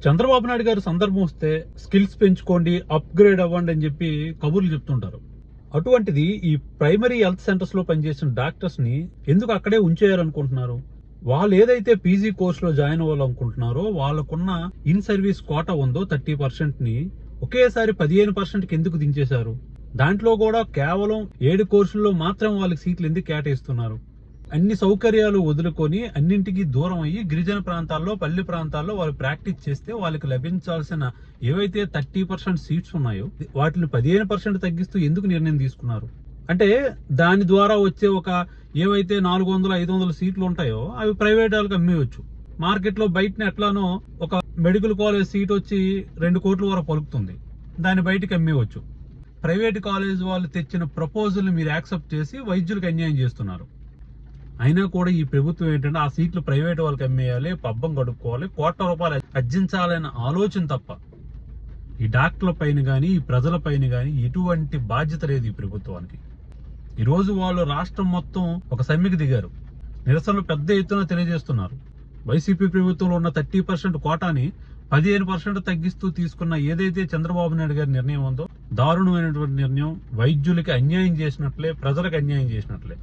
చంద్రబాబు నాయుడు గారి సందర్భం వస్తే స్కిల్స్ పెంచుకోండి, అప్గ్రేడ్ అవ్వండి అని చెప్పి కబుర్లు చెప్తుంటారు. అటువంటిది ఈ ప్రైమరీ హెల్త్ సెంటర్స్ లో పనిచేసిన డాక్టర్స్ ని ఎందుకు అక్కడే ఉంచేయాలనుకుంటున్నారు? వాళ్ళు ఏదైతే పీజీ కోర్స్ లో జాయిన్ అవ్వాలనుకుంటున్నారో వాళ్ళకున్న ఇన్ సర్వీస్ కోటా ఉందో 30% ని ఒకేసారి 15% కి ఎందుకు దించేశారు? దాంట్లో కూడా కేవలం 7 కోర్సుల్లో మాత్రం వాళ్ళకి సీట్లు ఎందుకు కేటాయిస్తున్నారు? అన్ని సౌకర్యాలు వదులుకొని అన్నింటికి దూరం అయ్యి గిరిజన ప్రాంతాల్లో, పల్లె ప్రాంతాల్లో వాళ్ళు ప్రాక్టీస్ చేస్తే వాళ్ళకి లభించాల్సిన ఏవైతే 30% సీట్స్ ఉన్నాయో వాటిని 15% తగ్గిస్తూ ఎందుకు నిర్ణయం తీసుకున్నారు? అంటే దాని ద్వారా వచ్చే ఒక ఏవైతే 400-500 సీట్లు ఉంటాయో అవి ప్రైవేట్ వాళ్ళకి అమ్మేయచ్చు. మార్కెట్ లో బయటని ఎట్లానో ఒక మెడికల్ కాలేజ్ సీట్ వచ్చి 2 కోట్ల వరకు పలుకుతుంది, దాన్ని బయటకి అమ్మేయచ్చు. ప్రైవేట్ కాలేజ్ వాళ్ళు తెచ్చిన ప్రపోజల్ మీరు యాక్సెప్ట్ చేసి వైద్యులకు అన్యాయం చేస్తున్నారు. అయినా కూడా ఈ ప్రభుత్వం ఏంటంటే ఆ సీట్లు ప్రైవేట్ వాళ్ళకి అమ్మేయాలి, పబ్బం గడుపుకోవాలి, కోట్ల రూపాయలు అర్జించాలనే ఆలోచన తప్ప ఈ డాక్టర్ల పైన కానీ ఈ ప్రజల పైన కానీ ఎటువంటి బాధ్యత లేదు ఈ ప్రభుత్వానికి. ఈరోజు వాళ్ళు రాష్ట్రం మొత్తం ఒక సమ్మెకి దిగారు, నిరసనలు పెద్ద ఎత్తున తెలియజేస్తున్నారు. వైసీపీ ప్రభుత్వంలో ఉన్న 30% కోటాని 15% తగ్గిస్తూ తీసుకున్న ఏదైతే చంద్రబాబు నాయుడు గారి నిర్ణయం ఉందో దారుణమైనటువంటి నిర్ణయం. వైద్యులకి అన్యాయం చేసినట్లే, ప్రజలకు అన్యాయం చేసినట్లే.